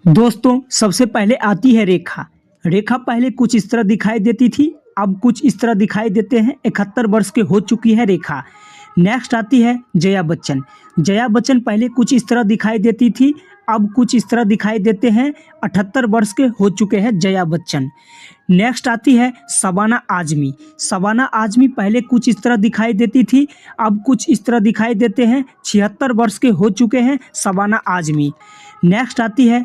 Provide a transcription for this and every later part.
दोस्तों सबसे पहले आती है रेखा। रेखा पहले कुछ इस तरह दिखाई देती थी, अब कुछ इस तरह दिखाई देते हैं। 71 वर्ष के हो चुकी है रेखा। नेक्स्ट आती है जया बच्चन। जया बच्चन पहले कुछ इस तरह दिखाई देती थी, अब कुछ इस तरह दिखाई देते हैं। 78 वर्ष के हो चुके हैं जया बच्चन। नेक्स्ट आती है शबाना आजमी। शबाना आजमी पहले कुछ इस तरह दिखाई देती थी, अब कुछ इस तरह दिखाई देते हैं। 76 वर्ष के हो चुके हैं शबाना आजमी। नेक्स्ट आती है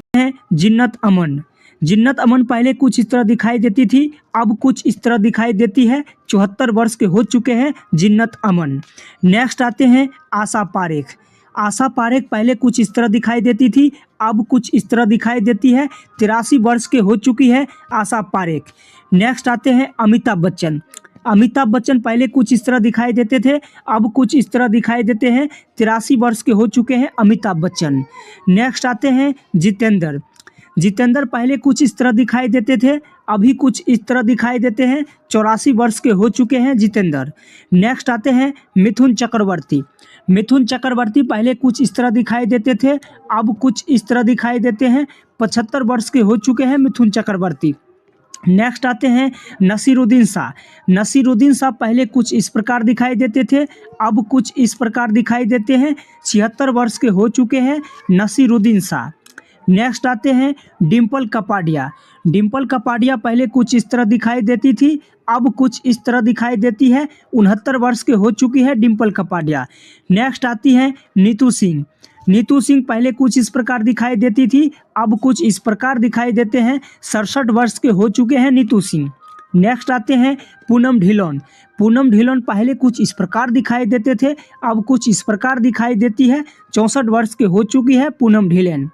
जिन्नत अमन। जिन्नत अमन पहले कुछ इस तरह दिखाई देती थी, अब कुछ इस तरह दिखाई देती है। 74 वर्ष के हो चुके हैं जिन्नत अमन। नेक्स्ट आते हैं आशा पारेख। आशा पारेख पहले कुछ इस तरह दिखाई देती थी, अब कुछ इस तरह दिखाई देती है। 83 वर्ष के हो चुकी है आशा पारेख। नेक्स्ट आते हैं अमिताभ बच्चन। अमिताभ बच्चन पहले कुछ इस तरह दिखाई देते थे, अब कुछ इस तरह दिखाई देते हैं। 83 वर्ष के हो चुके हैं अमिताभ बच्चन। नेक्स्ट आते हैं जितेंद्र। जितेंद्र पहले कुछ इस तरह दिखाई देते थे, अभी कुछ इस तरह दिखाई देते हैं। 84 वर्ष के हो चुके हैं जितेंद्र। नेक्स्ट आते हैं मिथुन चक्रवर्ती। मिथुन चक्रवर्ती पहले कुछ इस तरह दिखाई देते थे, अब कुछ इस तरह दिखाई देते हैं। 75 वर्ष के हो चुके हैं मिथुन चक्रवर्ती। नेक्स्ट आते हैं नसीरुद्दीन शाह। नसीरुद्दीन शाह पहले कुछ इस प्रकार दिखाई देते थे, अब कुछ इस प्रकार दिखाई देते हैं। 76 वर्ष के हो चुके हैं नसीरुद्दीन शाह। नेक्स्ट आते हैं डिम्पल कपाडिया। डिम्पल कपाडिया पहले कुछ इस तरह दिखाई देती थी, अब कुछ इस तरह दिखाई देती है। 69 वर्ष के हो चुकी है डिम्पल कपाडिया। नेक्स्ट आती है नीतू सिंह। नीतू सिंह पहले कुछ इस प्रकार दिखाई देती थी, अब कुछ इस प्रकार दिखाई देते हैं। 67 वर्ष के हो चुके हैं नीतू सिंह। नेक्स्ट आते हैं पूनम ढिलोन। पूनम ढिलोन पहले कुछ इस प्रकार दिखाई देते थे, अब कुछ इस प्रकार दिखाई देती है। 64 वर्ष के हो चुकी है पूनम ढिलोन।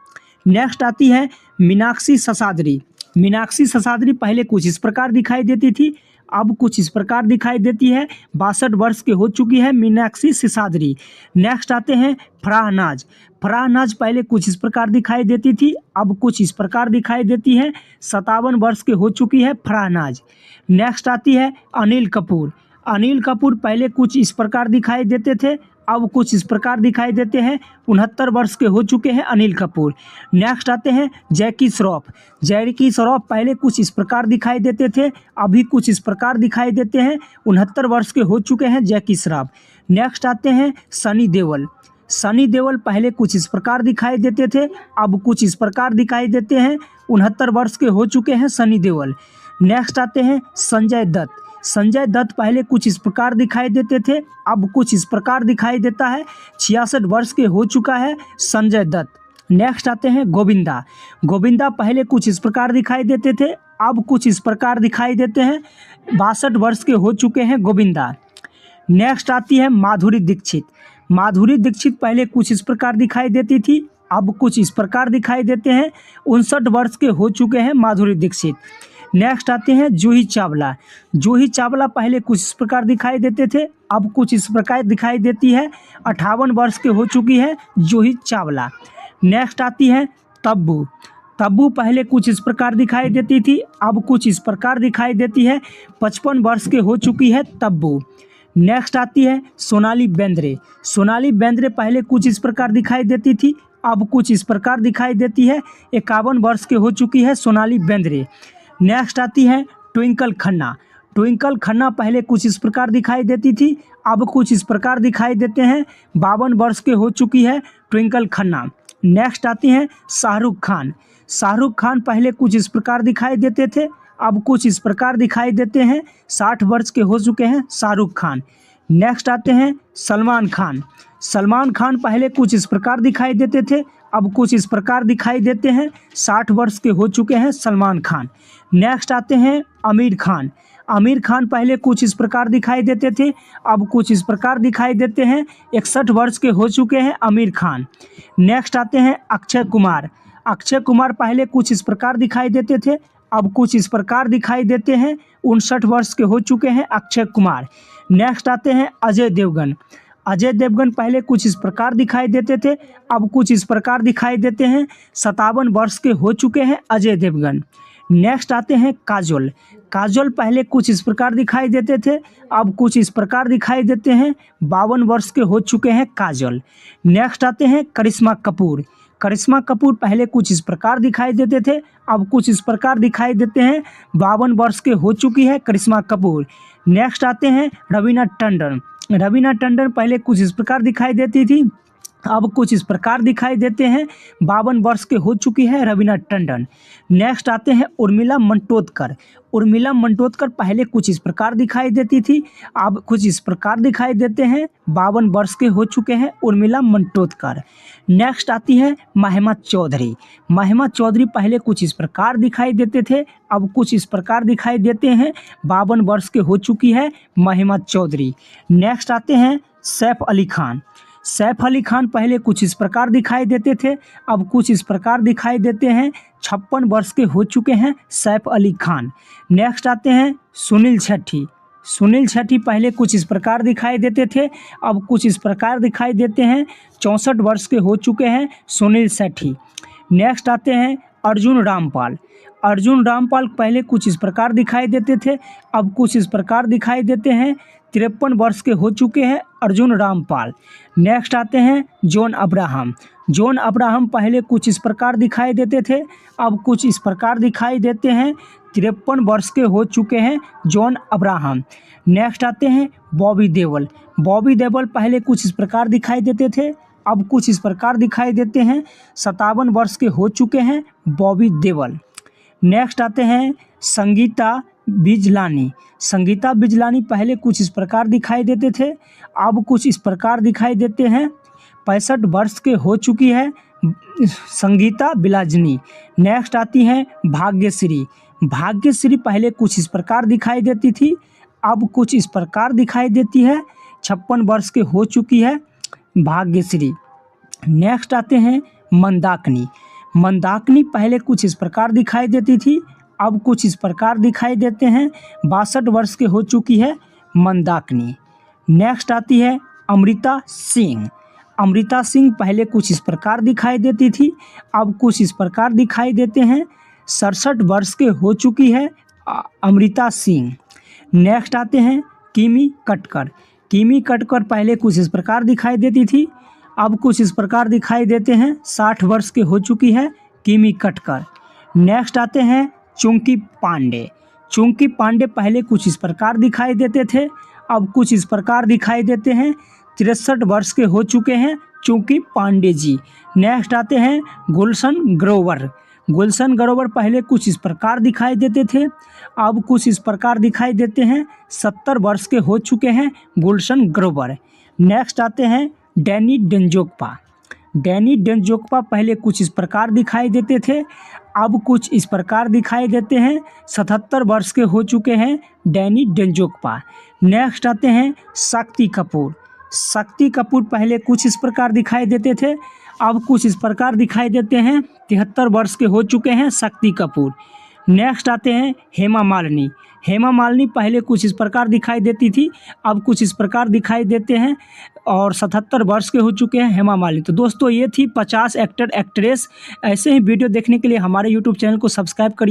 नेक्स्ट आती है मीनाक्षी ससाद्री। मीनाक्षी ससाद्री पहले कुछ इस प्रकार दिखाई देती थी, अब कुछ इस प्रकार दिखाई देती है। 62 वर्ष के हो चुकी है मीनाक्षी ससाद्री। नेक्स्ट आते हैं फराह नाज। फराह नाज पहले कुछ इस प्रकार दिखाई देती थी, अब कुछ इस प्रकार दिखाई देती है। 57 वर्ष के हो चुकी है फराह नाज। नेक्स्ट आती है अनिल कपूर। अनिल कपूर पहले कुछ इस प्रकार दिखाई देते थे, अब कुछ इस प्रकार दिखाई देते हैं। 69 वर्ष के हो चुके हैं अनिल कपूर। नेक्स्ट आते हैं जैकी श्रॉफ। जैकी श्रॉफ पहले कुछ इस प्रकार दिखाई देते थे, अभी कुछ इस प्रकार दिखाई देते हैं। 69 वर्ष के हो चुके हैं जैकी श्रॉफ। नेक्स्ट आते हैं सनी देओल। सनी देओल पहले कुछ इस प्रकार दिखाई देते थे, अब कुछ इस प्रकार दिखाई देते हैं। 69 वर्ष के हो चुके हैं सनी देओल। नेक्स्ट आते हैं संजय दत्त। संजय दत्त पहले कुछ इस प्रकार दिखाई देते थे, अब कुछ इस प्रकार दिखाई देता है। 66 वर्ष के हो चुका है संजय दत्त। नेक्स्ट आते हैं गोविंदा। गोविंदा पहले कुछ इस प्रकार दिखाई देते थे, अब कुछ इस प्रकार दिखाई देते हैं। 62 वर्ष के हो चुके हैं गोविंदा। नेक्स्ट आती है माधुरी दीक्षित। माधुरी दीक्षित पहले कुछ इस प्रकार दिखाई देती थी, अब कुछ इस प्रकार दिखाई देते हैं। 59 वर्ष के हो चुके हैं माधुरी दीक्षित। नेक्स्ट आते हैं जूही चावला। जूही चावला पहले कुछ इस प्रकार दिखाई देते थे, अब कुछ इस प्रकार दिखाई देती है। 58 वर्ष के हो चुकी है जूही चावला। नेक्स्ट आती है तब्बू। तब्बू पहले कुछ इस प्रकार दिखाई देती थी, अब कुछ इस प्रकार दिखाई देती है। 55 वर्ष के हो चुकी है तब्बू। नेक्स्ट आती है सोनाली बेंद्रे। सोनाली बेंद्रे पहले कुछ इस प्रकार दिखाई देती थी, अब कुछ इस प्रकार दिखाई देती है। 51 वर्ष के हो चुकी है सोनाली बेंद्रे। नेक्स्ट आती है ट्विंकल खन्ना। ट्विंकल खन्ना पहले कुछ इस प्रकार दिखाई देती थी, अब कुछ इस प्रकार दिखाई देते हैं। 52 वर्ष के हो चुकी है ट्विंकल खन्ना। नेक्स्ट आती हैं शाहरुख खान। शाहरुख खान पहले कुछ इस प्रकार दिखाई देते थे, अब कुछ इस प्रकार दिखाई देते हैं। 60 वर्ष के हो चुके हैं शाहरुख खान। नेक्स्ट आते हैं सलमान खान। सलमान खान पहले कुछ इस प्रकार दिखाई देते थे, अब कुछ इस प्रकार दिखाई देते हैं। 60 वर्ष के हो चुके हैं सलमान खान। नेक्स्ट आते हैं आमिर खान। आमिर खान पहले कुछ इस प्रकार दिखाई देते थे, अब कुछ इस प्रकार दिखाई देते हैं। 61 वर्ष के हो चुके हैं आमिर खान। नेक्स्ट आते हैं अक्षय कुमार। अक्षय कुमार पहले कुछ इस प्रकार दिखाई देते थे, अब कुछ इस प्रकार दिखाई देते हैं। 59 वर्ष के हो चुके हैं अक्षय कुमार। नेक्स्ट आते हैं अजय देवगन। अजय देवगन पहले कुछ इस प्रकार दिखाई देते थे, अब कुछ इस प्रकार दिखाई देते हैं। 57 वर्ष के हो चुके हैं अजय देवगन। नेक्स्ट आते हैं काजोल। काजोल पहले कुछ इस प्रकार दिखाई देते थे, अब कुछ इस प्रकार दिखाई देते हैं। 52 वर्ष के हो चुके हैं काजोल। नेक्स्ट आते हैं करिश्मा कपूर। करिश्मा कपूर पहले कुछ इस प्रकार दिखाई देते थे, अब कुछ इस प्रकार दिखाई देते हैं। 52 वर्ष के हो चुकी है करिश्मा कपूर। नेक्स्ट आते हैं रवीना टंडन। रवीना टंडन पहले कुछ इस प्रकार दिखाई देती थी, अब कुछ इस प्रकार दिखाई देते हैं। 52 वर्ष के हो चुकी है रवीना टंडन। नेक्स्ट आते हैं उर्मिला मंटोदकर। उर्मिला मंटोदकर पहले कुछ इस प्रकार दिखाई देती थी, अब कुछ इस प्रकार दिखाई देते हैं। 52 वर्ष के हो चुके हैं उर्मिला मंटोदकर। नेक्स्ट आती है महिमा चौधरी। महिमा चौधरी पहले कुछ इस प्रकार दिखाई देते थे, अब कुछ इस प्रकार दिखाई देते हैं। 52 वर्ष के हो चुकी है महिमा चौधरी। नेक्स्ट आते हैं सैफ अली खान। सैफ अली खान पहले कुछ इस प्रकार दिखाई देते थे, अब कुछ इस प्रकार दिखाई देते हैं। 56 वर्ष के हो चुके हैं सैफ अली खान। नेक्स्ट आते हैं सुनील शेट्टी। सुनील शेट्टी पहले कुछ इस प्रकार दिखाई देते थे, अब कुछ इस प्रकार दिखाई देते हैं। 64 वर्ष के हो चुके हैं सुनील शेट्टी। नेक्स्ट आते हैं अर्जुन रामपाल। अर्जुन रामपाल पहले कुछ इस प्रकार दिखाई देते थे, अब कुछ इस प्रकार दिखाई देते हैं। 53 वर्ष के हो चुके हैं अर्जुन रामपाल। नेक्स्ट आते हैं जॉन अब्राहम। जॉन अब्राहम पहले कुछ इस प्रकार दिखाई देते थे, अब कुछ इस प्रकार दिखाई देते हैं। 53 वर्ष के हो चुके हैं जॉन अब्राहम। नेक्स्ट आते हैं बॉबी देओल। बॉबी देओल पहले कुछ इस प्रकार दिखाई देते थे, अब कुछ इस प्रकार दिखाई देते हैं। 57 वर्ष के हो चुके हैं बॉबी देओल। नेक्स्ट आते हैं संगीता बिजलानी। संगीता बिजलानी पहले कुछ इस प्रकार दिखाई देते थे, अब कुछ इस प्रकार दिखाई देते हैं। 65 वर्ष के हो चुकी है संगीता बिलाजनी। नेक्स्ट आती हैं भाग्यश्री। भाग्यश्री पहले कुछ इस प्रकार दिखाई देती थी, अब कुछ इस प्रकार दिखाई देती है। 56 वर्ष के हो चुकी है भाग्यश्री। नेक्स्ट आते हैं मंदाकिनी। मंदाकिनी पहले कुछ इस प्रकार दिखाई देती थी, अब कुछ इस प्रकार दिखाई देते हैं। 62 वर्ष के हो चुकी है मंदाकिनी। नेक्स्ट आती है अमृता सिंह। अमृता सिंह पहले कुछ इस प्रकार दिखाई देती थी, अब कुछ इस प्रकार दिखाई देते हैं। 67 वर्ष के हो चुकी है अमृता सिंह। नेक्स्ट आते हैं किमी कटकर। किमी कटकर पहले कुछ इस प्रकार दिखाई देती थी, अब कुछ इस प्रकार दिखाई देते हैं। 60 वर्ष के हो चुकी है किमी कटकर। नेक्स्ट आते हैं चुंकी पांडे। चुंकी पांडे पहले कुछ इस प्रकार दिखाई देते थे, अब कुछ इस प्रकार दिखाई देते हैं। 63 वर्ष के हो चुके हैं चुंकी पांडे जी। नेक्स्ट आते हैं गुलशन ग्रोवर। गुलशन ग्रोवर पहले कुछ इस प्रकार दिखाई देते थे, अब कुछ इस प्रकार दिखाई देते हैं। 70 वर्ष के हो चुके हैं गुलशन ग्रोवर। नेक्स्ट आते हैं डैनी डेंजोगपा। डैनी डेंजोगपा पहले कुछ इस प्रकार दिखाई देते थे, अब कुछ इस प्रकार दिखाई देते हैं। 77 वर्ष के हो चुके हैं डैनी डेंजोगपा। नेक्स्ट आते हैं शक्ति कपूर। शक्ति कपूर पहले कुछ इस प्रकार दिखाई देते थे, अब कुछ इस प्रकार दिखाई देते हैं। 73 वर्ष के हो चुके हैं शक्ति कपूर। नेक्स्ट आते हैं हेमा मालिनी। हेमा मालिनी पहले कुछ इस प्रकार दिखाई देती थी, अब कुछ इस प्रकार दिखाई देते हैं और 77 वर्ष के हो चुके हैं हेमा मालिनी। तो दोस्तों ये थी 50 एक्टर एक्ट्रेस। ऐसे ही वीडियो देखने के लिए हमारे यूट्यूब चैनल को सब्सक्राइब करिए।